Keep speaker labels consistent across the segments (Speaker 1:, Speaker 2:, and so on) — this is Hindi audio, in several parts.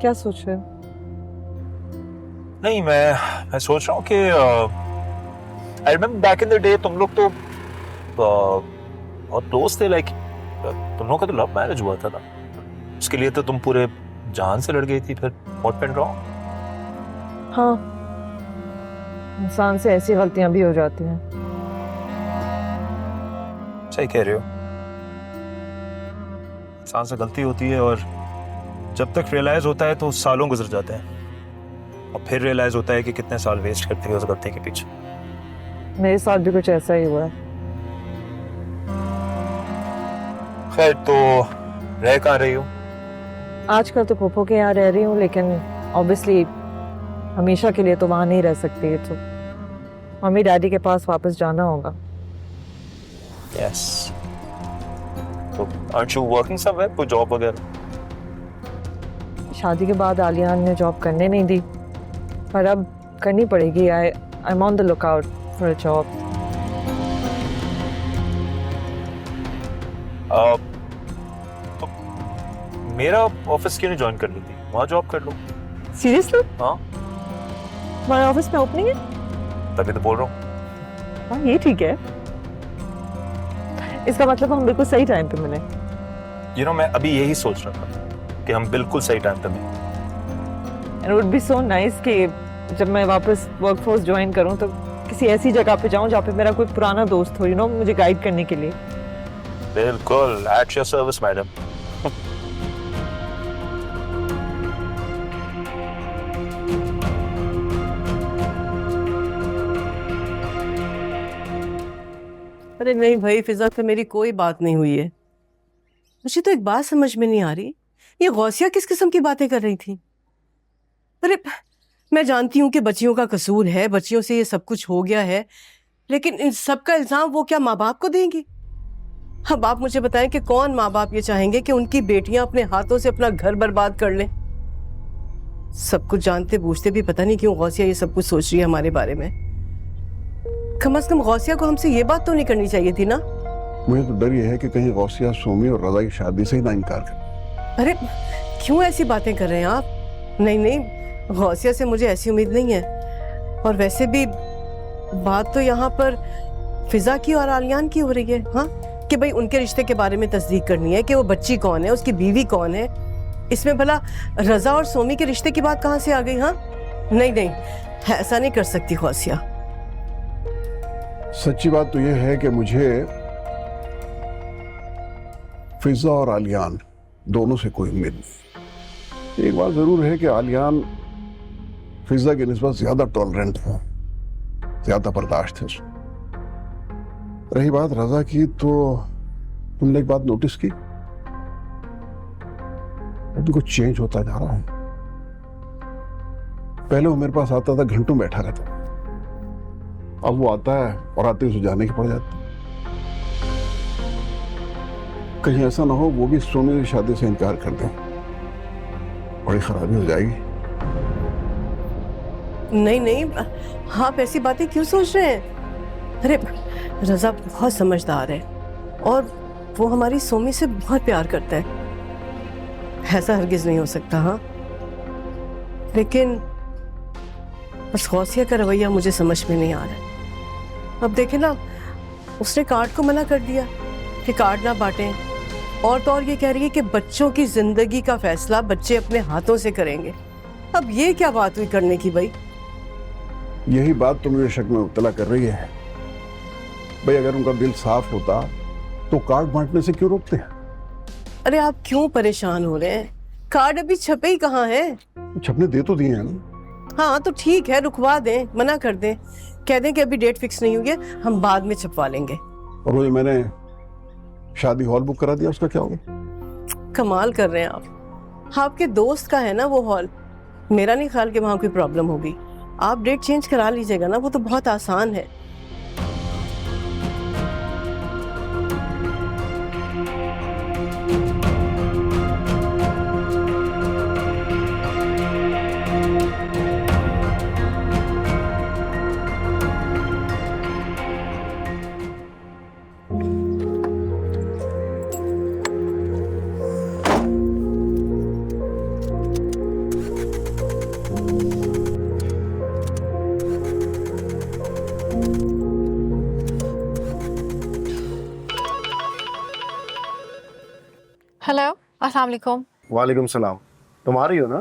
Speaker 1: क्या सोच रहे हो?
Speaker 2: नहीं, मैं सोच रहा हूँ कि I remember back in the day तुम लोग तो बहुत क्लोज थे। लाइक तुम लोगों का तो लव मैरिज हुआ था ना, उसके लिए तो तुम पूरे जान से लड़ गई थी। फिर व्हाट वेंट रॉन्ग?
Speaker 1: हाँ, इंसान से ऐसी गलतियां भी हो जाती हैं।
Speaker 2: सही कह रहे हो, इंसान से गलती होती है और जब तक रियलाइज होता है तो सालों गुजर जाते हैं और फिर रियलाइज होता है कि कितने साल वेस्ट करते हैं उस गलती के पीछे।
Speaker 1: मेरे साथ भी कुछ ऐसा ही हुआ है।
Speaker 2: खैर, तो रह कहाँ रही हो?
Speaker 1: आजकल तो पोपो के यहाँ रह रही हूँ, लेकिन ऑब्वियसली हमेशा के लिए तो वहां नहीं रह सकती है, तो मम्मी डैडी के पास वापस जाना होगा।
Speaker 2: यस। तो aren't you working somewhere? कोई जॉब वगैरह?
Speaker 1: शादी के बाद आलियान ने जॉब करने नहीं दी, पर अब करनी पड़ेगी। I am on the look out for a job.
Speaker 2: तो मेरा ऑफिस क्यों नहीं ज्वाइन कर लेती? वहाँ जॉब कर लो।
Speaker 1: सीरियसली?
Speaker 2: हाँ,
Speaker 1: हमारे ऑफिस में ओपनिंग है?
Speaker 2: तभी तो बोल रहा हूँ।
Speaker 1: हाँ, ये ठीक है। इसका मतलब हम बिल्कुल सही टाइम पे मिले।
Speaker 2: मैं अभी यही सोच रहा था कि हम बिल्कुल सही टाइम पे मिले।
Speaker 1: And would be so nice कि जब मैं वापस वर्कफोर्स ज्वाइन करूं तो किसी ऐसी जगह पे जाऊं जहाँ पे मेरा कोई पुराना दोस्त हो, मुझे गाइड करने के लिए।
Speaker 2: बिल्कुल, एट योर सर्विस मैडम।
Speaker 3: अरे नहीं भाई, फिजा से मेरी कोई बात नहीं हुई है। मुझे तो एक बात समझ में नहीं आ रही, ये गौसिया किस किस्म की बातें कर रही थी। अरे मैं जानती हूँ कि बच्चियों का कसूर है, बच्चियों से ये सब कुछ हो गया है, लेकिन इन सब का इल्जाम वो क्या माँ बाप को देंगी? अब आप मुझे बताएं कि कौन माँ बाप ये चाहेंगे कि उनकी बेटियां अपने हाथों से अपना घर बर्बाद कर लें? सब कुछ जानते बूझते भी पता नहीं क्यों गौसिया ये सब कुछ सोच रही है हमारे बारे में। कम से कम गौसिया को हमसे ये बात तो नहीं करनी चाहिए थी ना।
Speaker 4: मुझे तो डर ये है कि कहीं गौसिया सोमी और रजा की शादी से ही ना इनकार करे।
Speaker 3: अरे क्यों ऐसी बातें कर रहे हैं आप? नहीं नहीं, गौसिया से मुझे ऐसी उम्मीद नहीं है। और वैसे भी बात तो यहाँ पर फिजा की और आलियान की हो रही है। हाँ, कि भाई उनके रिश्ते के बारे में तस्दीक करनी है कि वो बच्ची कौन है, उसकी बीवी कौन है। इसमें भला रजा और सोमी के रिश्ते की बात कहाँ से आ गई? हाँ नहीं नहीं, ऐसा नहीं कर सकती गौसिया।
Speaker 4: सच्ची बात तो यह है कि मुझे फिजा और आलियान दोनों से कोई उम्मीद नहीं। एक बात जरूर है कि आलियान फिजा की निस्बत ज्यादा टॉलरेंट है, ज्यादा बर्दाश्त है उसको। रही बात रजा की, तो तुमने एक बात नोटिस की, उनको चेंज होता जा रहा है। पहले वो मेरे पास आता था, घंटों बैठा रहता था, अब वो आता है और आते उसे जाने की पड़ जाती। कहीं ऐसा ना हो वो भी सोमी की शादी से इनकार कर दे, बड़ी खराबी हो जाएगी।
Speaker 3: नहीं नहीं, आप ऐसी बातें क्यों सोच रहे हैं? अरे रजा बहुत समझदार है और वो हमारी सोमी से बहुत प्यार करता है, ऐसा हरगिज नहीं हो सकता। हाँ, लेकिन बस गौसिया का रवैया मुझे समझ में नहीं आ रहा। अब देखे ना, उसने कार्ड को मना कर दिया कि कार्ड ना बांटें, और तो और ये कह रही है कि बच्चों की जिंदगी का फैसला बच्चे अपने हाथों से करेंगे। अब ये क्या बात हुई करने की भाई?
Speaker 4: यही बात तो मुझे शक में मुब्तला कर रही है। भाई अगर उनका दिल साफ होता तो कार्ड बांटने से क्यों रोकते हैं?
Speaker 3: अरे आप क्यों परेशान हो रहे हैं? कार्ड अभी छपे ही कहाँ है?
Speaker 4: छपने दे तो दिए हैं ना।
Speaker 3: हाँ तो ठीक है, रुकवा दें, मना कर दें, कह दें कि अभी डेट फिक्स नहीं हुई है, हम बाद में छपवा लेंगे।
Speaker 4: और वो जो मैंने शादी हॉल बुक करा दिया, उसका क्या होगा?
Speaker 3: कमाल कर रहे हैं आप। आपके दोस्त का है ना वो हॉल, मेरा नहीं ख्याल कि वहां कोई प्रॉब्लम होगी। आप डेट चेंज करा लीजिएगा ना, वो तो बहुत आसान है।
Speaker 5: अस्सलाम वालेकुम।
Speaker 6: वालेकुम सलाम। तुम आ रही हो ना?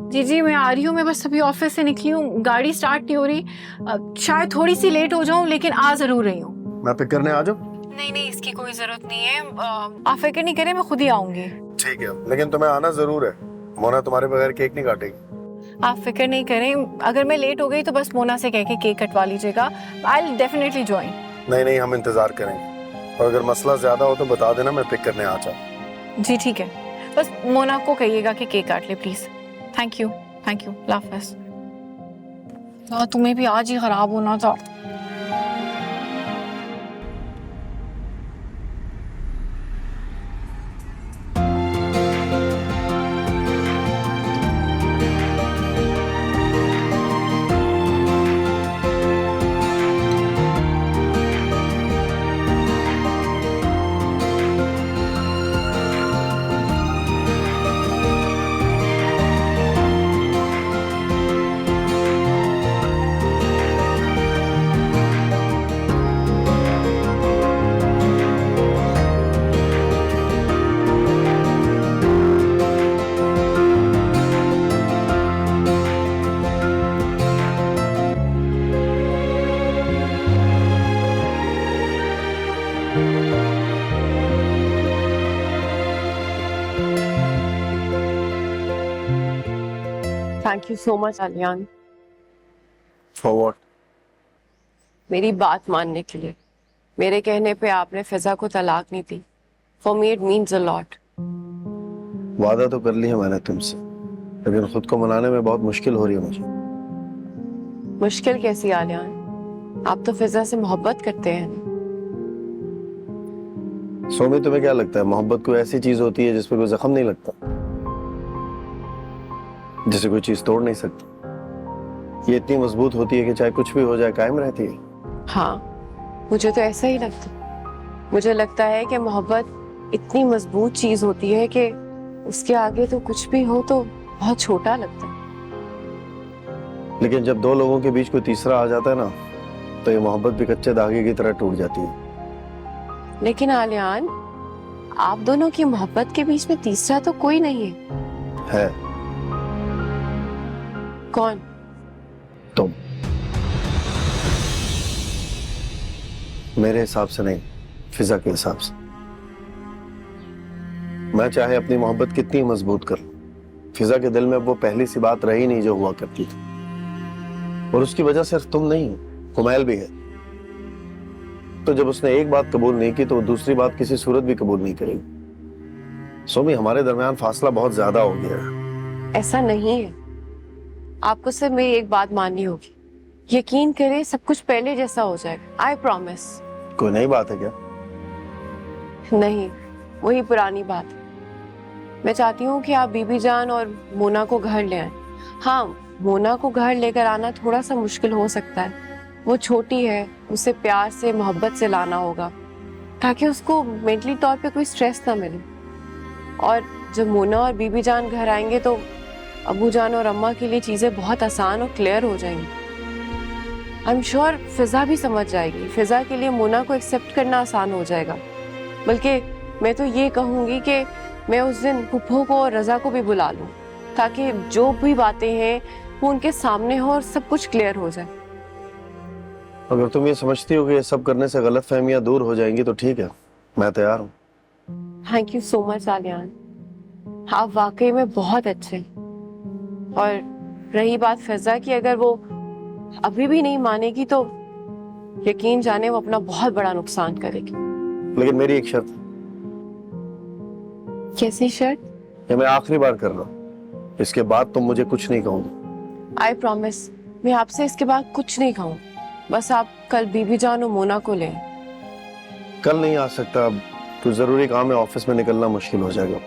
Speaker 5: जी जी मैं आ रही हूँ। मैं बस अभी ऑफिस से निकली हूँ, गाड़ी स्टार्ट नहीं हो रही। शायद थोड़ी सी लेट हो जाऊँ, लेकिन आ जरूर रही हूँ।
Speaker 6: मैं पिक करने आ जाऊँ?
Speaker 5: नहीं नहीं, इसकी कोई जरूरत नहीं है। आप फिक्र नहीं करें, मैं खुद ही आऊंगी।
Speaker 6: ठीक है, लेकिन तुम्हें आना जरूर है। मोना तुम्हारे बगैर केक नहीं काटेगी।
Speaker 5: आप फिक्र नहीं करें, अगर मैं लेट हो गई तो बस मोना से कह के केक कटवा लीजिएगा। I will definitely join.
Speaker 6: नहीं नहीं, हम इंतजार करेंगे, और अगर मसला ज्यादा हो तो बता देना, मैं पिक करने आ जाऊँ।
Speaker 5: जी ठीक है, बस मोना को कहिएगा कि केक काट ले प्लीज। थैंक यू अल्लाह हाफ़िज़। तुम्हें भी आज ही खराब होना था।
Speaker 3: Thank you so much Aliyan,
Speaker 6: for what?
Speaker 3: मेरी बात मानने के लिए। मेरे कहने पे आपने फिजा को तलाक नहीं दी। For me it means a lot.
Speaker 6: वादा तो कर लिया मैंने तुमसे, लेकिन खुद को मनाने में बहुत मुश्किल हो रही है मुझे।
Speaker 3: मुश्किल कैसी आलियान? आप तो फिजा से मोहब्बत करते हैं।
Speaker 6: सोमी, तुम्हें क्या लगता है मोहब्बत कोई ऐसी चीज होती है जिसपे कोई जख्म नहीं लगता, जिसे कोई चीज तोड़ नहीं सकती? ये इतनी मजबूत होती है कि चाहे कुछ भी हो जाए कायम रहती है।
Speaker 3: हाँ, मुझे तो ऐसा ही लगता। मुझे लगता है कि मोहब्बत इतनी मजबूत चीज होती है कि उसके आगे तो कुछ भी हो तो बहुत छोटा लगता है।
Speaker 6: लेकिन जब दो लोगों के बीच कोई तीसरा आ जाता है ना, तो ये मोहब्बत भी कच्चे धागे की तरह टूट जाती है।
Speaker 3: लेकिन आलियान, आप दोनों की मोहब्बत के बीच में तीसरा तो कोई नहीं है। कौन?
Speaker 6: तुम। मेरे हिसाब से नहीं, फिजा के हिसाब से। मैं चाहे अपनी मोहब्बत कितनी मजबूत कर लूं, फिजा के दिल में वो पहली सी बात रही नहीं जो हुआ करती थी। और उसकी वजह सिर्फ तुम नहीं, कुमैल भी है। तो जब उसने एक बात कबूल नहीं की तो वो दूसरी बात किसी सूरत भी कबूल नहीं करेगी। सोमी, हमारे दरमियान फासला बहुत ज्यादा हो गया है।
Speaker 3: ऐसा नहीं है। आपको सिर्फ मेरी एक बात माननी होगी। यकीन करें, सब कुछ पहले जैसा हो जाएगा। I promise.
Speaker 6: कोई नई बात है क्या?
Speaker 3: नहीं, वही पुरानी बात है। मैं चाहती हूँ कि आप बीबी जान और मोना को घर ले आए। हाँ, मोना को घर लेकर आना थोड़ा सा मुश्किल हो सकता है। वो छोटी है, उसे प्यार से मोहब्बत से लाना होगा ताकि उसको मेंटली तौर पे कोई स्ट्रेस ना मिले। और जब मोना और बीबी जान घर आएंगे तो अबू जान और अम्मा के लिए चीजें बहुत आसान और क्लियर हो जाएंगी। आई एम श्योर फिजा भी समझ जाएगी। फिजा के लिए मोना को एक्सेप्ट करना आसान हो जाएगा। बल्कि मैं तो ये कहूँगी कि मैं उस दिन पुप्पो को और रजा को भी बुला लूँ ताकि जो भी बातें हैं वो उनके सामने हो और सब कुछ क्लियर हो जाए।
Speaker 6: अगर तुम ये समझती हो कि ये सब करने से गलत फहमियां दूर हो जाएंगी तो ठीक है, मैं तैयार हूँ।
Speaker 3: Thank you so much Aliyan, आप वाकई में बहुत अच्छे हैं। और रही बात फिजा की, अगर वो अभी भी नहीं मानेगी तो यकीन जाने वो अपना बहुत बड़ा नुकसान करेगी।
Speaker 6: लेकिन मेरी एक शर्त।
Speaker 3: कैसी शर्त?
Speaker 6: ये मैं आखिरी बार कर रहा हूँ, इसके बाद तुम मुझे कुछ नहीं कहोगे।
Speaker 3: आई प्रॉमिस, मैं आपसे इसके बाद कुछ नहीं कहूँ। बस आप कल बीबी जान और मोना को ले।
Speaker 6: कल नहीं आ सकता, अब कुछ जरूरी काम है, ऑफिस में निकलना मुश्किल हो जाएगा।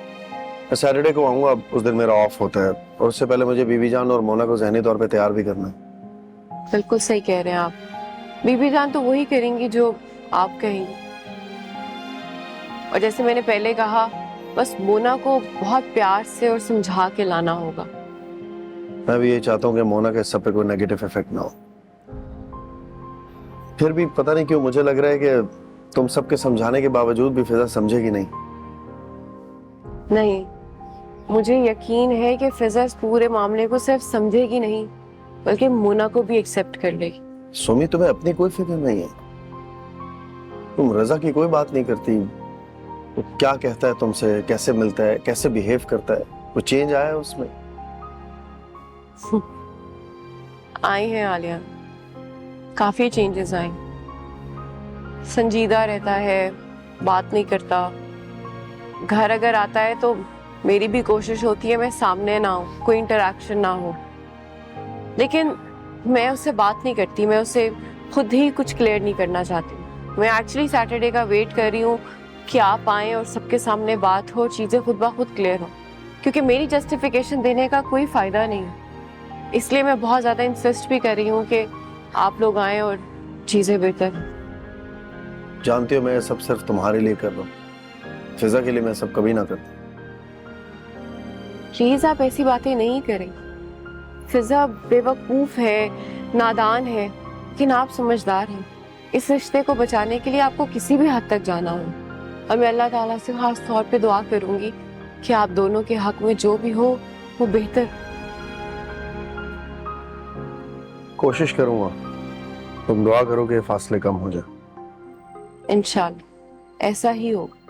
Speaker 6: मैं सैटरडे को आऊंगा, अब उस दिन मेरा ऑफ होता है और उससे पहले मुझे बीबी जान और मोना को ज़हनी तौर पे तैयार भी करना है।
Speaker 3: बिल्कुल सही कह रहे हैं आप। बीबी जान तो वही करेंगी जो आप कहेंगी। और जैसे मैंने पहले कहा, बस मोना को बहुत प्यार से और समझा के लाना होगा।
Speaker 6: मैं भी ये चाहता हूँ कि मोना के सब पे कोई नेगेटिव इफेक्ट ना हो। फिर भी पता नहीं क्यों मुझे लग रहा है कि तुम सबके समझाने के बावजूद भी फिजा समझेगी नहीं।
Speaker 7: नहीं, मुझे यकीन है कि फिजा इस पूरे मामले को सिर्फ समझेगी नहीं बल्कि मोना को भी एक्सेप्ट कर लेगी।
Speaker 6: सुमी, तुम्हें अपनी कोई फिक्र नहीं है? तुम रजा की कोई बात नहीं करती। वो क्या कहता है तुमसे, कैसे मिलता है, कैसे बिहेव करता है, वो चेंज आया है उसमें?
Speaker 7: आई हैं आलिया, काफी चेंजेस आए। संजीदा रहता है, बात नहीं करता। घर अगर आता है तो मेरी भी कोशिश होती है मैं सामने ना हूं, कोई इंटरेक्शन ना हो, लेकिन मैं उससे बात नहीं करती। मैं उसे खुद ही कुछ क्लियर नहीं करना चाहती। मैं एक्चुअली सैटरडे का वेट कर रही हूँ कि आप आए और सबके सामने बात हो, चीज़ें खुद ब खुद क्लियर हो, क्योंकि मेरी जस्टिफिकेशन देने का कोई फ़ायदा नहीं है। इसलिए मैं बहुत ज़्यादा इंसिस्ट भी कर रही हूँ कि आप लोग आए और चीज़ें बेहतर।
Speaker 6: जानती हो, मैं सब सिर्फ तुम्हारे लिए कर रहा हूँ। फिजा के लिए मैं सब कभी ना करता।
Speaker 7: प्लीज़ आप ऐसी बातें नहीं करें। फिजा बेवकूफ़ है, नादान है, लेकिन आप समझदार हैं। इस रिश्ते को बचाने के लिए आपको किसी भी हद तक जाना हो, और मैं अल्लाह ताला से खास तौर पे दुआ करूंगी कि आप दोनों के हक में जो भी हो वो बेहतर।
Speaker 6: कोशिश करूंगा। तुम दुआ करो कि फासले कम हो जाए।
Speaker 7: इंशाल्लाह ऐसा ही होगा।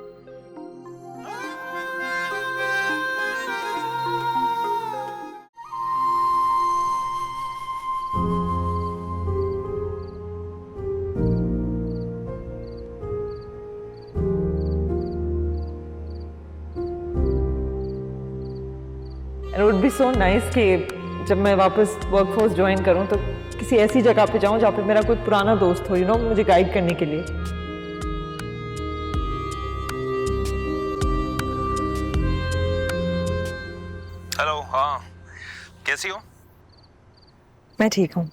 Speaker 1: And it would be so nice कि जब मैं वापस वर्कफोर्स ज्वाइन करूं तो किसी ऐसी जगह पे जाऊं जहाँ पे मेरा कोई पुराना दोस्त हो, मुझे गाइड करने के लिए।
Speaker 2: हेलो, हाँ, कैसी हो?
Speaker 1: मैं ठीक हूँ।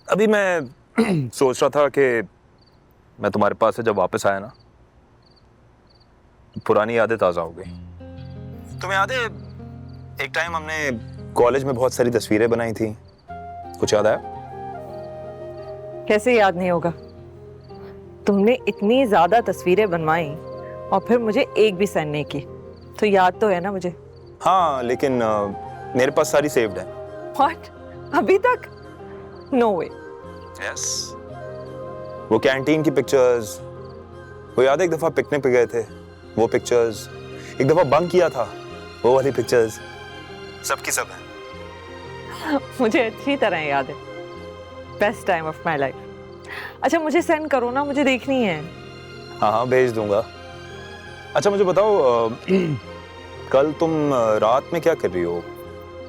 Speaker 2: अभी मैं सोच रहा था कि मैं तुम्हारे पास से जब वापस आया ना, पुरानी यादें ताज़ा हो गई। तुम्हें याद है एक टाइम हमने कॉलेज में बहुत सारी तस्वीरें बनाई थी? कुछ याद आया?
Speaker 1: कैसे याद नहीं होगा? तुमने इतनी ज्यादा तस्वीरें बनवाई और फिर मुझे एक भी सेंड नहीं की, तो याद तो है ना मुझे।
Speaker 2: हाँ, लेकिन मेरे पास सारी सेव्ड है।
Speaker 1: What? अभी तक? No way.
Speaker 2: यस, वो कैंटीन की पिक्चर्स, वो याद है एक दफा पिकनिक पे गए थे, वो पिक्चर्स, एक दफा बंक किया था, वो वाली पिक्चर्स, सब की सब है।
Speaker 1: मुझे अच्छी तरह याद है। Best time of my life. अच्छा, मुझे सेंड करो ना, मुझे देखनी है।
Speaker 2: हाँ हाँ, भेज दूंगा। अच्छा मुझे बताओ, कल तुम रात में क्या कर रही हो?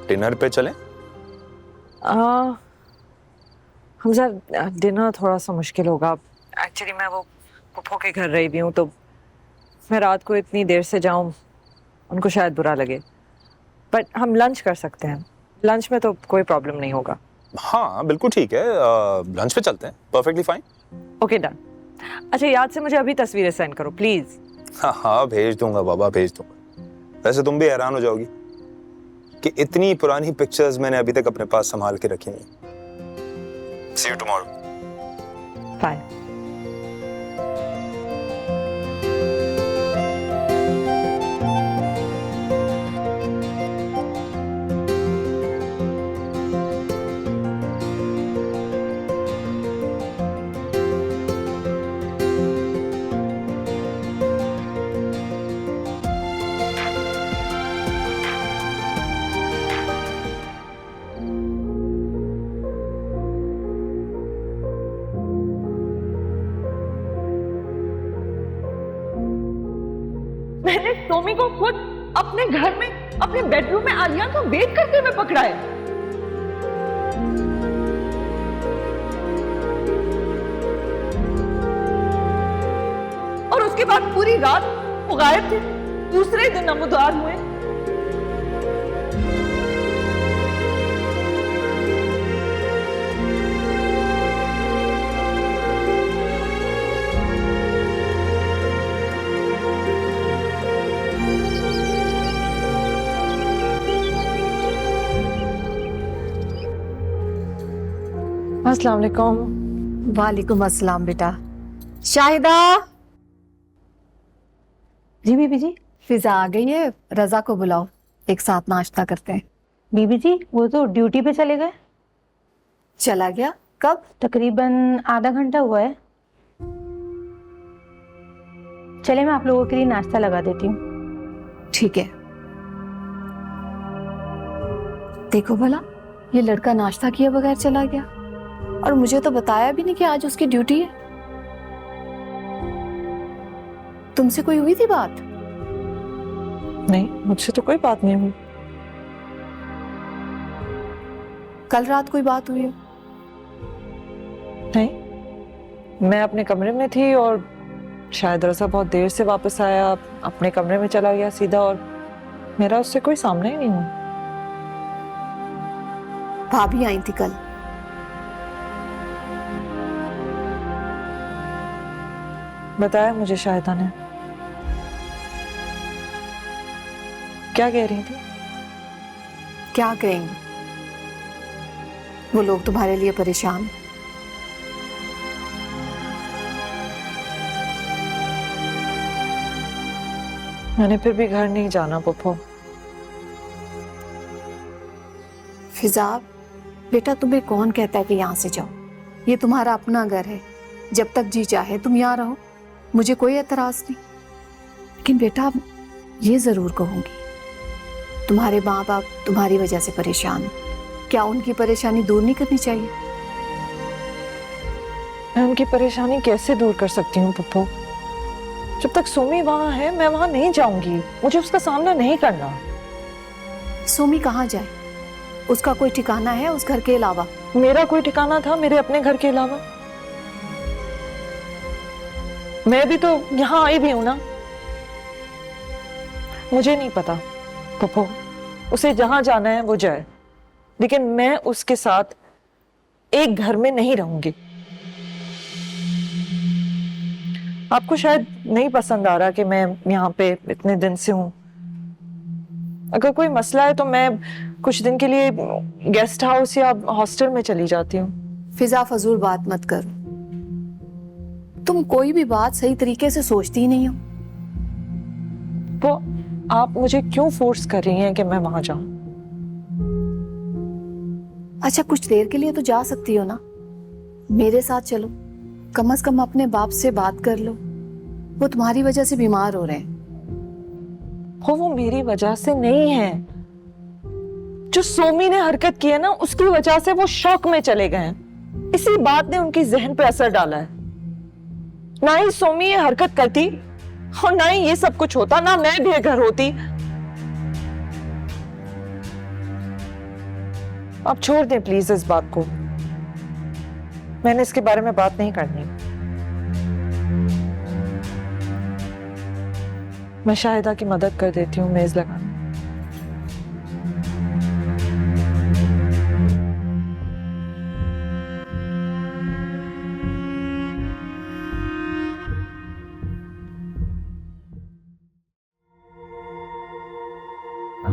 Speaker 2: डिनर पे चलें?
Speaker 1: हमजा, डिनर थोड़ा सा मुश्किल होगा। एक्चुअली मैं वो पुप्पो के घर रही भी हूँ, तो मैं रात को इतनी देर से जाऊँ उनको शायद बुरा लगे, बट हम लंच कर सकते हैं। लंच में तो कोई प्रॉब्लम नहीं होगा।
Speaker 2: हाँ बिल्कुल ठीक है, लंच पे चलते हैं, परफेक्टली फाइन।
Speaker 1: Okay done. अच्छा, याद से मुझे अभी तस्वीरें सेंड करो प्लीज।
Speaker 2: हाँ हाँ, भेज दूंगा बाबा, भेज दूंगा। वैसे तुम भी हैरान हो जाओगी कि इतनी पुरानी पिक्चर्स मैंने अभी तक अपने पास संभाल के रखी नहीं। See you tomorrow.
Speaker 1: फाइन। मैंने सोमी को खुद अपने घर में, अपने बेडरूम में आलिया को वेट करते हुए पकड़ा है। और उसके बाद पूरी रात वो गायब थे। दूसरे दिन नमूदार हुए। अस्सलाम वालेकुम।
Speaker 8: वालेकुम अस्सलाम बेटा। शाहिदा, जी बीबी जी।
Speaker 9: फिजा आ गई है, रजा को बुलाओ, एक साथ नाश्ता करते हैं।
Speaker 8: बीबी जी वो तो ड्यूटी पे चले गए।
Speaker 9: चला गया? कब?
Speaker 8: तकरीबन आधा घंटा हुआ है। चले मैं आप लोगों के लिए नाश्ता लगा देती हूँ।
Speaker 9: ठीक है। देखो भला, ये लड़का नाश्ता किए बगैर चला गया और मुझे तो बताया भी नहीं कि आज उसकी ड्यूटी है। तुमसे कोई हुई थी बात?
Speaker 1: नहीं, मुझसे तो कोई बात नहीं हुई।
Speaker 9: कल रात कोई बात हुई हो?
Speaker 1: नहीं, मैं अपने कमरे में थी और शायद रज़ा बहुत देर से वापस आया, अपने कमरे में चला गया सीधा, और मेरा उससे कोई सामना ही नहीं हुआ।
Speaker 9: भाभी आई थी कल।
Speaker 1: बताया मुझे शाहिदा ने। क्या कह रही थी?
Speaker 9: क्या कहेंगे, वो लोग तुम्हारे लिए परेशान।
Speaker 1: मैंने फिर भी घर नहीं जाना पप्पू।
Speaker 9: फिजा, बेटा तुम्हें कौन कहता है कि यहाँ से जाओ? ये तुम्हारा अपना घर है, जब तक जी चाहे तुम यहाँ रहो, मुझे कोई एतराज नहीं। लेकिन बेटा ये जरूर कहूंगी, तुम्हारे माँ बाप तुम्हारी वजह से परेशान हैं। क्या उनकी परेशानी दूर नहीं करनी चाहिए?
Speaker 1: मैं उनकी परेशानी कैसे दूर कर सकती हूँ पप्पू? जब तक सुमी वहां है मैं वहां नहीं जाऊंगी। मुझे उसका सामना नहीं करना।
Speaker 9: सोमी कहाँ जाए? उसका कोई ठिकाना है उस घर के अलावा?
Speaker 1: मेरा कोई ठिकाना था मेरे अपने घर के अलावा? मैं भी तो यहाँ आई भी हूं ना। मुझे नहीं पता पप्पू, उसे जहां जाना है वो जाए, लेकिन मैं उसके साथ एक घर में नहीं रहूंगी। आपको शायद नहीं पसंद आ रहा कि मैं यहाँ पे इतने दिन से हूँ। अगर कोई मसला है तो मैं कुछ दिन के लिए गेस्ट हाउस या हॉस्टल में चली जाती हूँ।
Speaker 9: फिजा फजूल बात मत करो, तुम कोई भी बात सही तरीके से सोचती ही नहीं हो।
Speaker 1: वो आप मुझे क्यों फोर्स कर रही हैं कि मैं वहां जाऊं?
Speaker 9: अच्छा कुछ देर के लिए तो जा सकती हो ना, मेरे साथ चलो, कम से कम अपने बाप से बात कर लो, वो तुम्हारी वजह से बीमार हो रहे हैं।
Speaker 1: वो मेरी वजह से नहीं है। जो सोमी ने हरकत की है ना, उसकी वजह से वो शौक में चले गए हैं। इसी बात ने उनकी जहन पे असर डाला है। ना ही सोमी ये हरकत करती और ना ही ये सब कुछ होता, ना मैं बेघर होती। आप छोड़ दें प्लीज इस बात को। मैंने इसके बारे में बात नहीं करनी। मैं शाहिदा की मदद कर देती हूँ मेज लगाने।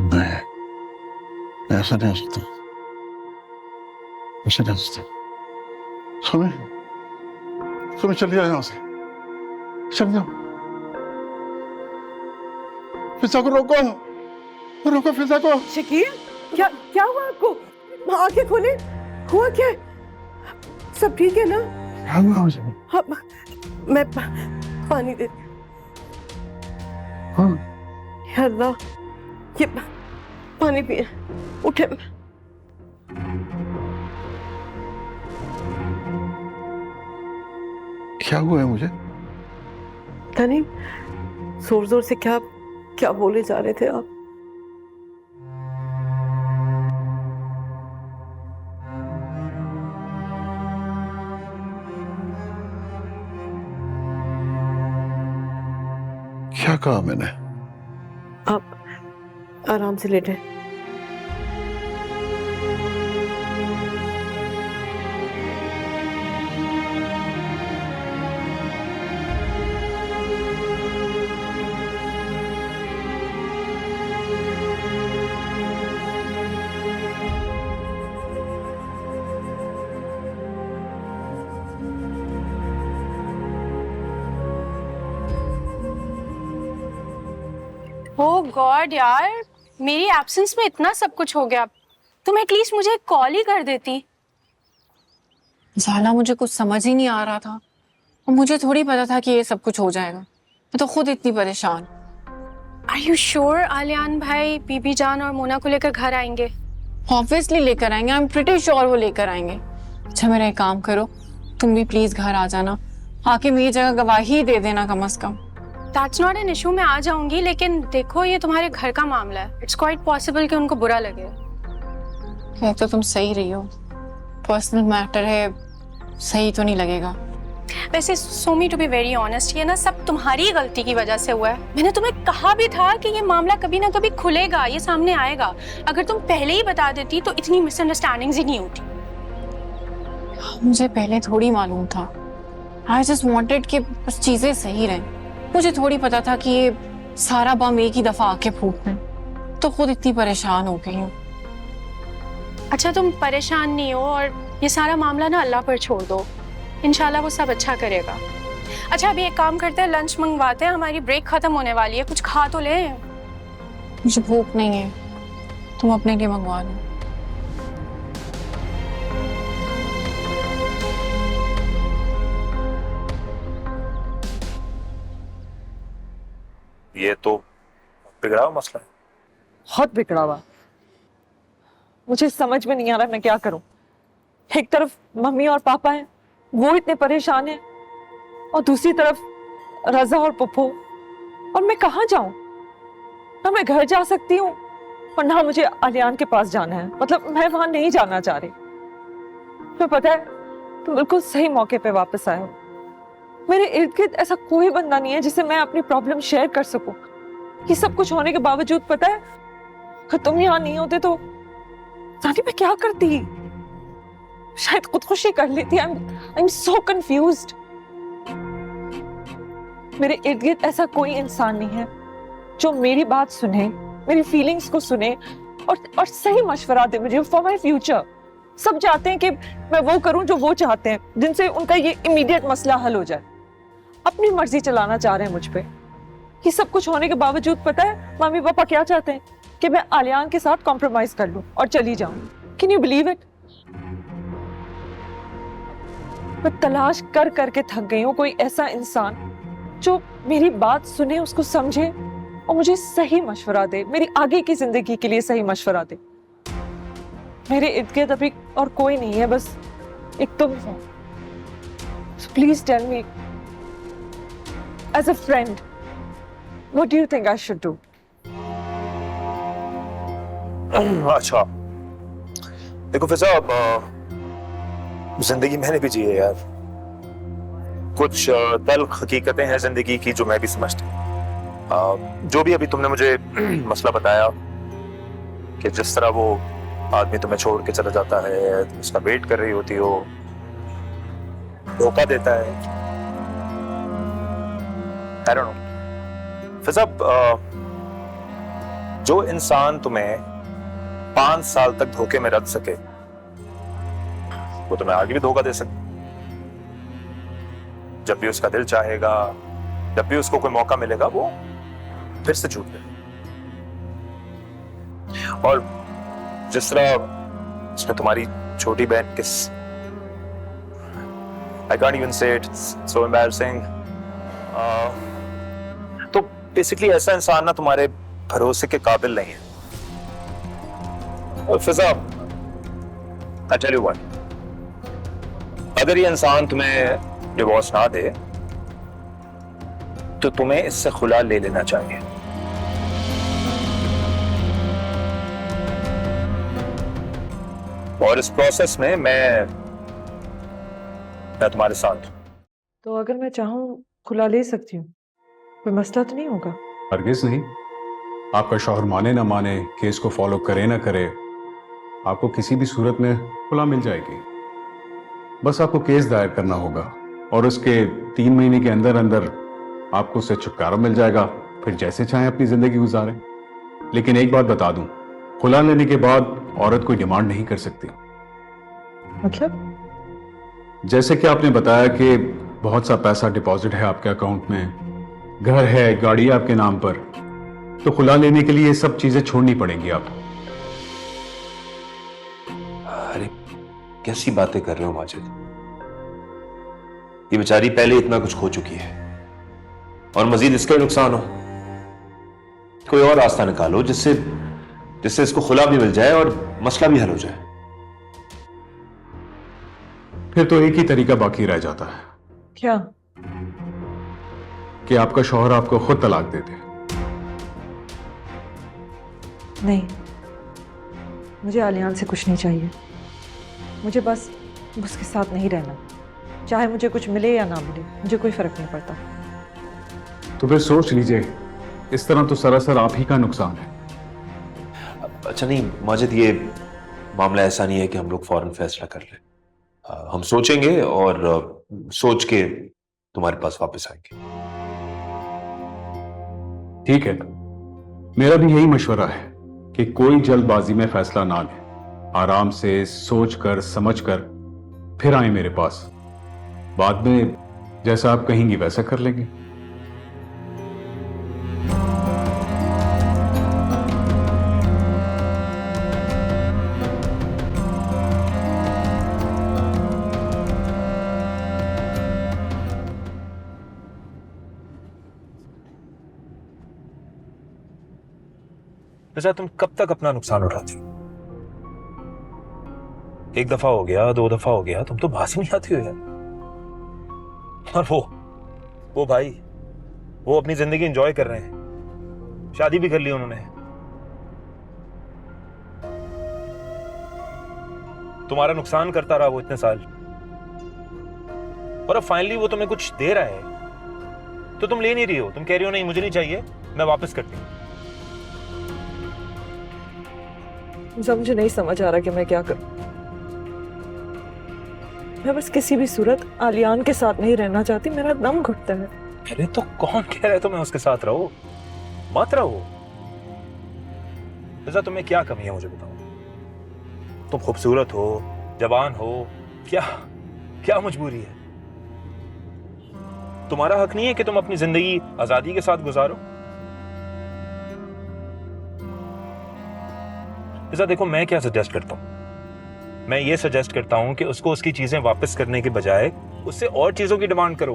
Speaker 4: नहीं, ऐसा नहीं हो सकता, ऐसा नहीं हो सकता। सुनो, सुनो, चलिए जाओ यहाँ से, चल जाओ। फिजा को रोको, रोको फिजा को।
Speaker 3: शकील, क्या क्या हुआ आपको? आंखें खोले, हुआ क्या? सब ठीक है ना?
Speaker 4: क्या हुआ मुझे?
Speaker 3: हाँ, मैं पानी दे।
Speaker 4: हाँ,
Speaker 3: या अल्लाह, ये पानी पिए, उठे।
Speaker 4: क्या हुआ है मुझे?
Speaker 3: पता नहीं, जोर जोर से क्या क्या बोले जा रहे थे आप?
Speaker 4: क्या कहा मैंने?
Speaker 3: आप आराम से लेटे।
Speaker 5: ओह गॉड यार, मेरी एब्सेंस में इतना सब कुछ हो गया। तुम एटलीस्ट मुझे कॉल ही कर देती। ज़ाला, मुझे कुछ समझ ही नहीं आ रहा था और मुझे थोड़ी पता था कि ये सब कुछ हो जाएगा। मैं तो खुद इतनी परेशान। आर यू श्योर आलियान भाई बीबी जान और मोना को लेकर घर आएंगे? ऑब्वियसली लेकर आएंगे। आई एम प्रीटी श्योर वो लेकर आएंगे। अच्छा मेरा एक काम करो, तुम भी प्लीज घर आ जाना, आके मेरी जगह गवाही दे देना कम से कम। दैट्स नॉट एन इशू, मैं आ जाऊंगी, लेकिन देखो ये तुम्हारे घर का मामला है। इट्स क्वाइट पॉसिबल कि उनको बुरा लगे। कह तो तुम सही रही हो, पर्सनल मैटर है, सही तो नहीं लगेगा। वैसे सोमी टू बी वेरी ऑनेस्ट, ये ना सब तुम्हारी गलती की वजह से हुआ है। मैंने तुम्हें कहा भी था कि ये मामला कभी ना कभी खुलेगा, ये सामने आएगा। अगर तुम पहले ही बता देती तो इतनी मिसअंडरस्टैंडिंग्स ही नहीं होती। मुझे पहले थोड़ी मालूम था। आई जस्ट वांटेड कि बस चीजें सही रहें। मुझे थोड़ी पता था कि ये सारा बम एक ही दफा आके फूटना, तो खुद इतनी परेशान हो गई हूँ। अच्छा तुम परेशान नहीं हो और ये सारा मामला ना अल्लाह पर छोड़ दो, इंशाल्लाह वो सब अच्छा करेगा। अच्छा अभी एक काम करते हैं, लंच मंगवाते हैं, हमारी ब्रेक खत्म होने वाली है, कुछ खा तो ले। मुझे भूख नहीं है, तुम अपने लिए मंगवा लो।
Speaker 2: ये तो बिगड़ा हुआ मसला है।
Speaker 1: बहुत बिगड़ा हुआ। मुझे समझ में नहीं आ रहा मैं क्या करूं। एक तरफ मम्मी और पापा हैं, वो इतने परेशान हैं, और दूसरी तरफ रजा और पप्पू। और मैं कहाँ जाऊं? ना मैं घर जा सकती हूँ और ना मुझे आलियान के पास जाना है। मतलब मैं वहां नहीं जाना चाह रही। तो पता है तुम बिल्कुल सही मौके पे वापस आए हो। मेरे इर्द गिर्द ऐसा कोई बंदा नहीं है जिसे मैं अपनी प्रॉब्लम शेयर कर सकूं। ये सब कुछ होने के बावजूद पता है, अगर तुम यहाँ नहीं होते तो जानी मैं क्या करती? शायद खुदकुशी कर लेती। I am so confused. मेरे इर्द गिर्द ऐसा कोई इंसान नहीं है जो मेरी बात सुने, मेरी फीलिंग्स को सुने और सही मशवरा दे मुझे फॉर माय फ्यूचर। सब चाहते हैं कि मैं वो करूं जो वो चाहते हैं, जिनसे उनका ये इमीडिएट मसला हल हो जाए। अपनी मर्जी चलाना चाह रहे हैं मुझ पे। ये सब कुछ होने के बावजूद पता है मम्मी पापा क्या चाहते हैं? कि मैं आलियान के साथ कॉम्प्रोमाइज कर लूं और चली जाऊं। Can you believe it? मैं तलाश कर करके थक गई हूं कोई ऐसा इंसान जो मेरी बात सुने, उसको समझे और मुझे सही मशवरा दे, मेरी आगे की जिंदगी के लिए सही मशवरा दे। मेरे इर्द गिर्द अभी और कोई नहीं है, बस एक तुम हो। Please tell me as a friend, what do you think I should do?
Speaker 2: अच्छा देखो फिजा, जिंदगी मैंने भी जी है यार। कुछ तल्ख हकीकतें हैं जिंदगी की जो मैं भी समझती हूँ। जो भी अभी तुमने मुझे मसला बताया कि जिस तरह वो आदमी तुम्हें छोड़ के चला जाता है, तुम उसका वेट कर रही होती हो, धोखा देता है। I don't know। फिजा, जो इंसान तुम्हें 5 साल तक धोखे में रख सके वो तुम्हें आगे भी धोखा दे सकता। जब भी उसका दिल चाहेगा, जब भी उसको कोई मौका मिलेगा, वो फिर से झूठ दे। और जिस तरह उसने तुम्हारी छोटी बहन किस, I can't even say it, it's so embarrassing। तो बेसिकली ऐसा इंसान ना तुम्हारे भरोसे के काबिल नहीं है। और फिजा, I tell you what, अगर ये इंसान तुम्हें डिवोर्स ना दे तो तुम्हें इससे खुला ले लेना चाहिए। और इस प्रोसेस में मैं तुम्हारे साथ।
Speaker 1: तो अगर मैं चाहूँ खुला ले सकती हूँ, कोई मसला तो नहीं होगा?
Speaker 10: हरगिज नहीं। आपका शौहर माने ना माने, केस को फॉलो करे ना करे, आपको किसी भी सूरत में खुला मिल जाएगी। बस आपको केस दायर करना होगा और उसके 3 महीने के अंदर अंदर आपको उससे छुटकारा मिल जाएगा। फिर जैसे चाहें अपनी जिंदगी गुजारें। लेकिन एक बात बता दूं, खुला लेने के बाद औरत कोई डिमांड नहीं कर सकती।
Speaker 1: मतलब?
Speaker 10: जैसे कि आपने बताया कि बहुत सा पैसा डिपॉजिट है आपके अकाउंट में, घर है, गाड़ी है आपके नाम पर, तो खुला लेने के लिए ये सब चीजें छोड़नी पड़ेंगी आपको।
Speaker 11: अरे कैसी बातें कर रहे हो माजिद? ये बेचारी पहले इतना कुछ खो चुकी है और मजीद इसका नुकसान हो। कोई और रास्ता निकालो जिससे इसको खुला भी मिल जाए और मसला भी हल हो जाए।
Speaker 10: फिर तो एक ही तरीका बाकी रह जाता है
Speaker 1: क्या?
Speaker 10: कि आपका शौहर आपको खुद तलाक दे दे।
Speaker 1: नहीं, मुझे आलियान से कुछ नहीं चाहिए। मुझे बस उसके साथ नहीं रहना, चाहे मुझे कुछ मिले या ना मिले, मुझे कोई फर्क नहीं पड़ता।
Speaker 10: तो फिर सोच लीजिए, इस तरह तो सरासर आप ही का नुकसान है।
Speaker 11: अच्छा नहीं माजिद, ये मामला ऐसा नहीं है कि हम लोग फौरन फैसला कर लें। हम सोचेंगे और सोच के तुम्हारे पास वापस आएंगे।
Speaker 10: ठीक है, मेरा भी यही मशवरा है कि कोई जल्दबाजी में फैसला ना ले, आराम से सोच कर समझ कर फिर आए मेरे पास। बाद में जैसा आप कहेंगी वैसा कर लेंगे।
Speaker 11: वैसे तुम कब तक अपना नुकसान उठाती हो? एक दफा हो गया, 2 दफा हो गया, तुम तो बात ही नहीं आती हो यार। और वो भाई, वो अपनी जिंदगी एंजॉय कर रहे हैं, शादी भी कर ली उन्होंने। तुम्हारा नुकसान करता रहा वो इतने साल, और अब फाइनली वो तुम्हें कुछ दे रहा है तो तुम ले नहीं रही हो। तुम कह रही हो नहीं मुझे नहीं चाहिए, मैं वापस करती हूँ।
Speaker 1: मुझे नहीं समझ आ रहा कि मैं क्या करूं। मैं बस किसी भी सूरत आलियान के साथ नहीं रहना चाहती, मेरा दम घुटता है।
Speaker 11: अरे तो कौन कह रहा है तुम्हें उसके साथ रहो? मत रहो। वैसा तुम्हें क्या कमी है मुझे बताओ। तुम खूबसूरत हो, जवान हो, क्या मजबूरी है? तुम्हारा हक नहीं है कि तुम अपनी जिंदगी आजादी के साथ गुजारो? ऐसा देखो, मैं क्या सजेस्ट करता हूं, मैं ये सजेस्ट करता हूं कि उसको उसकी चीजें वापस करने के बजाय उससे और चीजों की डिमांड करो।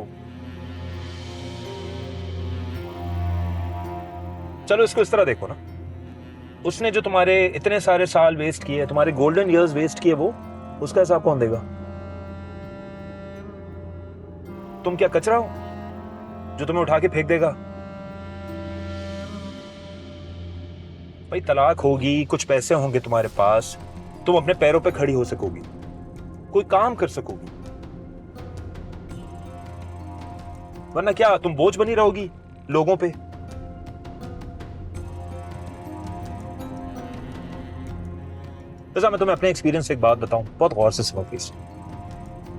Speaker 11: चलो इसको इस तरह देखो ना, उसने जो तुम्हारे इतने सारे साल वेस्ट किए, तुम्हारे गोल्डन इयर्स वेस्ट किए, वो उसका हिसाब कौन देगा? तुम क्या कचरा हो जो तुम्हें उठा के फेंक देगा? भाई तलाक होगी, कुछ पैसे होंगे तुम्हारे पास, तुम अपने पैरों पे खड़ी हो सकोगी, कोई काम कर सकोगी, वरना क्या तुम बोझ बनी रहोगी लोगों पे? जैसा मैं तुम्हें अपने एक्सपीरियंस से एक बात बताऊं, बहुत गौर से सुनो प्लीज।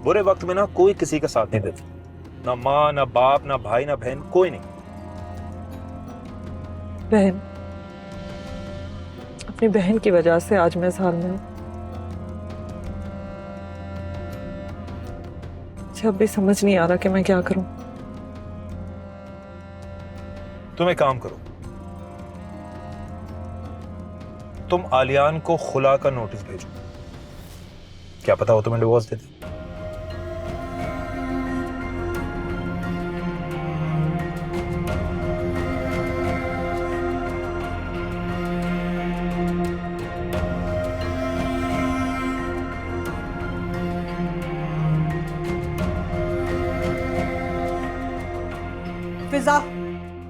Speaker 11: बुरे वक्त में ना कोई किसी का साथ नहीं देता, ना माँ, ना बाप, ना भाई, ना बहन, कोई नहीं।
Speaker 1: बहन, अपनी बहन की वजह से आज मैं इस हाल में हूं। मुझे अब भी समझ नहीं आ रहा कि मैं क्या करूं।
Speaker 11: तुम एक काम करो, तुम आलियान को खुला का नोटिस भेजो, क्या पता वो तुम्हें डिवोर्स दे दे।
Speaker 3: फिजा,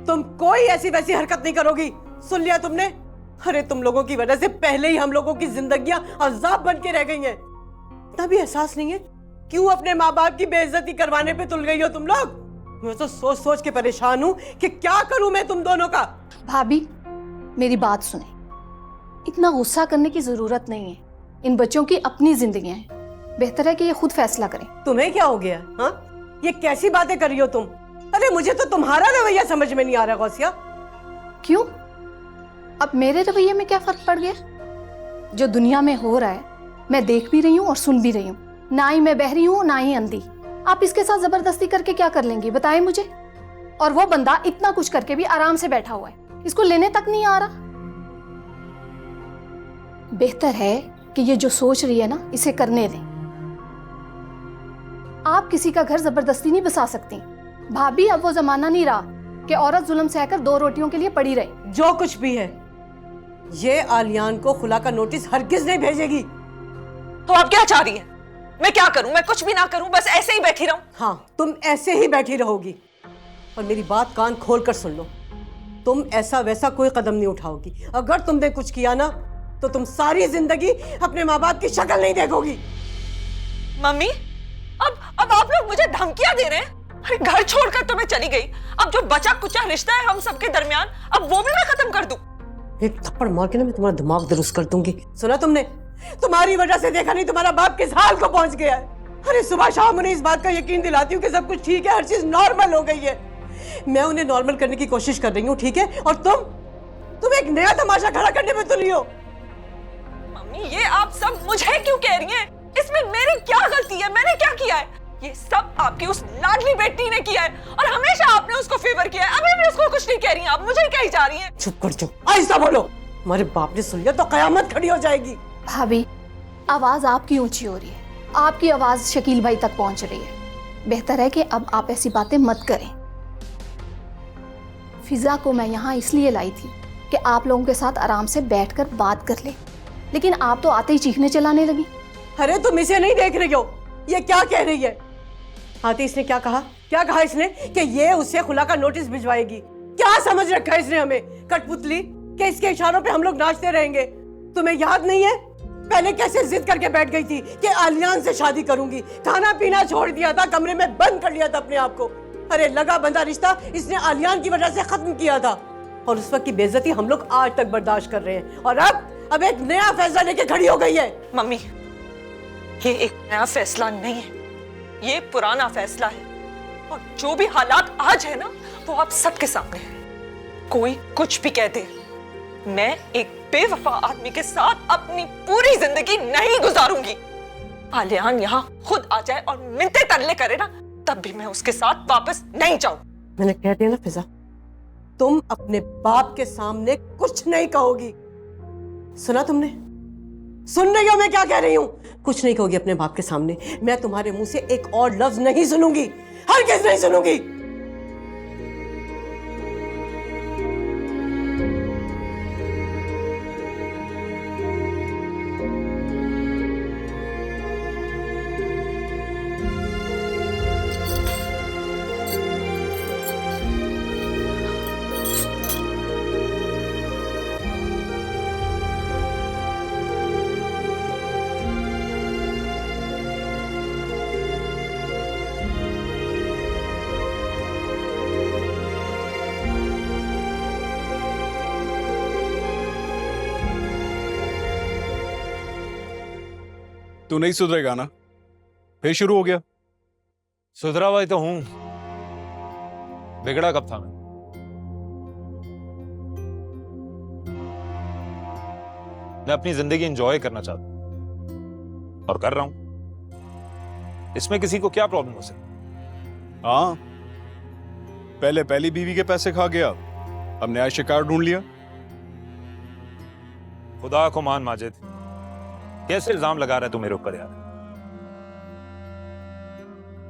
Speaker 3: तुम कोई ऐसी वैसी हरकत नहीं करोगी, सुन लिया तुमने? अरे तुम लोगों की वजह से पहले ही हम लोगों की जिंदगियां अजाब बन के रह गई हैं। तभी एहसास नहीं है क्यों अपने माँ बाप की बेइज्जती करवाने पे तुल गई हो तुम लोग। मैं तो सोच सोच के परेशान हूँ कि क्या करूं मैं तुम दोनों का।
Speaker 9: भाभी, मेरी बात सुने, इतना गुस्सा करने की जरूरत नहीं है। इन बच्चों की अपनी जिंदगियां हैं, बेहतर है कि ये खुद फैसला करें।
Speaker 3: तुम्हें क्या हो गया? हाँ, ये कैसी बातें कर रही हो तुम? अरे मुझे तो तुम्हारा रवैया समझ में नहीं आ रहा गौसिया।
Speaker 9: क्यों? अब मेरे रवैये में क्या फर्क पड़ गया? जो दुनिया में हो रहा है मैं देख भी रही हूँ और सुन भी रही हूँ। ना ही मैं बहरी हूँ ना ही अंधी। आप इसके साथ जबरदस्ती करके क्या कर लेंगी, बताएं मुझे। और वो बंदा इतना कुछ करके भी आराम से बैठा हुआ है, इसको लेने तक नहीं आ रहा। बेहतर है कि ये जो सोच रही है ना, इसे करने दें। आप किसी का घर जबरदस्ती नहीं बसा सकती भाभी। अब वो जमाना नहीं रहा कि औरत जुल्म सहकर 2 रोटियों के लिए पड़ी रहे।
Speaker 3: जो कुछ भी है, ये आलियान को खुला का नोटिस हरगिज नहीं भेजेगी।
Speaker 1: तो आप क्या चाह रही हैं? मैं क्या करूं? मैं कुछ भी ना करूं, बस ऐसे ही बैठी रहूं?
Speaker 3: हाँ, तुम ऐसे ही बैठी रहोगी। और मेरी बात कान खोल कर सुन लो, तुम ऐसा वैसा कोई कदम नहीं उठाओगी। अगर तुमने कुछ किया ना, तो तुम सारी जिंदगी अपने माँ बाप की शक्ल नहीं देखोगी।
Speaker 1: मम्मी, अब आप लोग मुझे धमकियां दे रहे हैं? अरे घर छोड़कर तो मैं चली गई, अब जो बचा कुचा रिश्ता है हम सबके दरमियान, अब वो भी मैं खत्म कर दूं?
Speaker 3: एक थप्पड़ मार के ना मैं तुम्हारा दिमाग दुरुस्त कर दूंगी। सुना तुमने? तुम्हारी वजह से देखा नहीं तुम्हारा बाप किस हाल को पहुंच गया है। अरे सुबह शाम उन्हें इस बात का यकीन दिलाती हूँ कि सब कुछ ठीक है, हर चीज नॉर्मल हो गई है। मैं उन्हें नॉर्मल करने की कोशिश कर रही हूँ, ठीक है? और तुम एक नया तमाशा खड़ा करने में तुली हो।
Speaker 1: मम्मी, ये आप सब मुझे क्यों कह रही हैं? इसमें मेरी क्या गलती है? मैंने क्या किया है? ये सब आपकी उस लाडली बेटी ने किया है और हमेशा आपने उसको फेवर किया है। अभी भी उसको कुछ नहीं कह रही हैं आप, मुझे कही जा रही हैं।
Speaker 3: चुप कर जाओ, आहिस्ता बोलो। हमारे बाप ने सुन लिया तो कयामत खड़ी हो जाएगी।
Speaker 9: भाभी, आवाज आपकी ऊंची हो रही है, आपकी आवाज शकील भाई तक पहुंच रही है। बेहतर है कि अब आप ऐसी बातें मत करें। फिजा को मैं यहाँ इसलिए लाई थी कि आप लोगों के साथ आराम से बैठकर बात कर ले, लेकिन आप तो आते ही चीखने चलाने लगी।
Speaker 3: अरे तुम इसे नहीं देख रही हो, ये क्या कह रही है? आती इसने क्या कहा? क्या कहा इसने? कि ये उससे खुला का नोटिस भिजवाएगी। क्या समझ रखा है इसने हमें, कठपुतली? कि इसके इशारों पे हम लोग नाचते रहेंगे? तुम्हें याद नहीं है पहले कैसे जिद करके बैठ गई थी कि आलियान से शादी करूंगी? खाना पीना छोड़ दिया था, कमरे में बंद कर लिया था अपने आप को। अरे लगा बंधा रिश्ता इसने आलियान की वजह से खत्म किया था, और उस वक्त की बेइज्जती हम लोग आज तक बर्दाश्त कर रहे हैं। और अब एक नया फैसला लेके खड़ी हो गई है।
Speaker 1: मम्मी, ये एक नया फैसला नहीं है, ये पुराना फैसला है। और जो भी हालात आज है ना, वो आप सबके सामने है। कोई कुछ भी कहते, मैं एक बेवफा आदमी के साथ अपनी पूरी जिंदगी नहीं गुजारूंगी। आलियान यहाँ खुद आ जाए और मिन्नतें तरले करे ना, तब भी मैं उसके साथ वापस नहीं जाऊं।
Speaker 3: मैंने कह दिया ना फिजा, तुम अपने बाप के सामने कुछ नहीं कहोगी। सुना तुमने? सुन रही हो मैं क्या कह रही हूँ? कुछ नहीं कहोगी अपने बाप के सामने। मैं तुम्हारे मुंह से एक और लफ्ज नहीं सुनूंगी, हरगिज़ नहीं सुनूंगी।
Speaker 10: तू नहीं सुधरेगा ना? फिर शुरू हो गया?
Speaker 2: सुधरा हुआ तो हूं, बिगड़ा कब था मैं? मैं अपनी जिंदगी एंजॉय करना चाहता हूं और कर रहा हूं। इसमें किसी को क्या प्रॉब्लम हो सकती?
Speaker 10: हाँ, पहले पहली बीवी के पैसे खा गया, अब नया शिकार ढूंढ लिया।
Speaker 2: खुदा को मान माजिद, कैसे इल्जाम लगा रहा है तू मेरे ऊपर यार?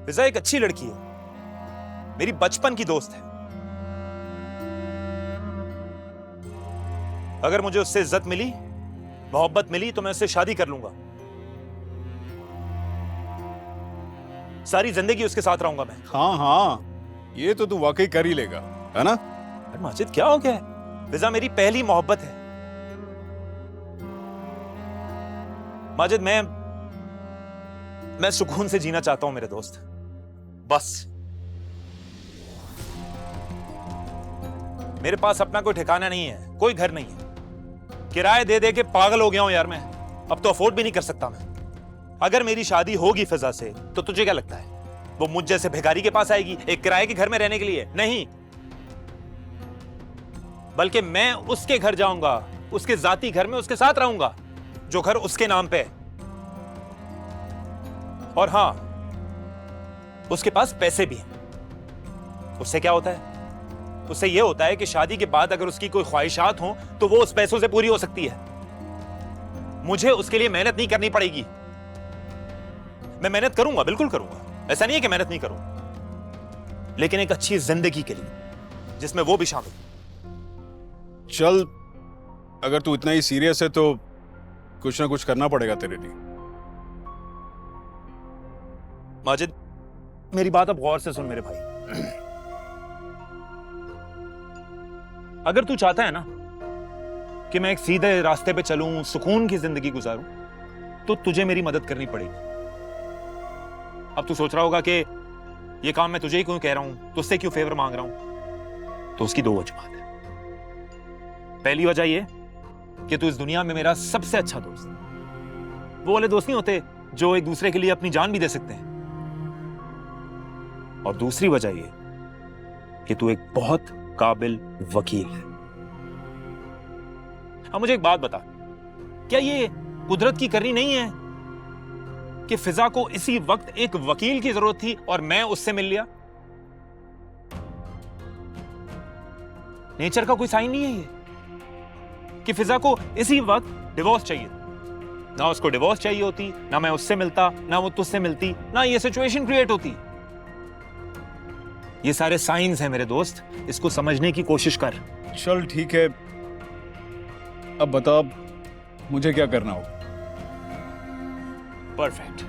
Speaker 2: फिजा एक अच्छी लड़की है, मेरी बचपन की दोस्त है। अगर मुझे उससे इज्जत मिली, मोहब्बत मिली, तो मैं उससे शादी कर लूंगा। सारी जिंदगी उसके साथ रहूंगा मैं।
Speaker 10: हाँ हाँ, ये तो तू वाकई कर ही लेगा, है ना?
Speaker 2: अरे माजिद, क्या हो गया है? फिजा मेरी पहली मोहब्बत है। माजिद, मैं सुकून से जीना चाहता हूं मेरे दोस्त, बस। मेरे पास अपना कोई ठिकाना नहीं है, कोई घर नहीं है। किराए दे दे के पागल हो गया हूं यार मैं, अब तो अफोर्ड भी नहीं कर सकता मैं। अगर मेरी शादी होगी फिजा से, तो तुझे क्या लगता है वो मुझ जैसे भिखारी के पास आएगी एक किराए के घर में रहने के लिए? नहीं, बल्कि मैं उसके घर जाऊंगा, उसके जाती घर में उसके साथ रहूंगा, जो घर उसके नाम पे है। और हां, उसके पास पैसे भी हैं। उससे क्या होता है?
Speaker 12: उससे यह होता है कि शादी के बाद अगर उसकी कोई ख्वाहिशात हो तो वो उस पैसों से पूरी हो सकती है। मुझे उसके लिए मेहनत नहीं करनी पड़ेगी। मैं मेहनत करूंगा, बिल्कुल करूंगा, ऐसा नहीं है कि मेहनत नहीं करूंगा, लेकिन एक अच्छी जिंदगी के लिए जिसमें वो भी शामिल।
Speaker 10: चल, अगर तू इतना ही सीरियस है तो कुछ ना कुछ करना पड़ेगा तेरे लिए।
Speaker 12: माजिद, मेरी बात अब गौर से सुन मेरे भाई। अगर तू चाहता है ना कि मैं एक सीधे रास्ते पे चलूं, सुकून की जिंदगी गुजारूं, तो तुझे मेरी मदद करनी पड़ेगी। अब तू सोच रहा होगा कि ये काम मैं तुझे ही क्यों कह रहा हूं, तुझसे क्यों फेवर मांग रहा हूं। तो उसकी दो वजूहात है। पहली वजह यह कि तू इस दुनिया में मेरा सबसे अच्छा दोस्त, वो वाले दोस्त नहीं होते जो एक दूसरे के लिए अपनी जान भी दे सकते हैं। और दूसरी वजह यह कि तू एक बहुत काबिल वकील है। अब मुझे एक बात बता, क्या ये कुदरत की करनी नहीं है कि फिजा को इसी वक्त एक वकील की जरूरत थी और मैं उससे मिल लिया? नेचर का कोई साइन नहीं है ये कि फिजा को इसी वक्त डिवोर्स चाहिए? ना उसको डिवोर्स चाहिए होती, ना मैं उससे मिलता, ना वो तुझसे मिलती, ना ये सिचुएशन क्रिएट होती। ये सारे साइंस हैं मेरे दोस्त, इसको समझने की कोशिश कर।
Speaker 10: चल ठीक है, अब बता मुझे क्या करना होगा।
Speaker 12: परफेक्ट।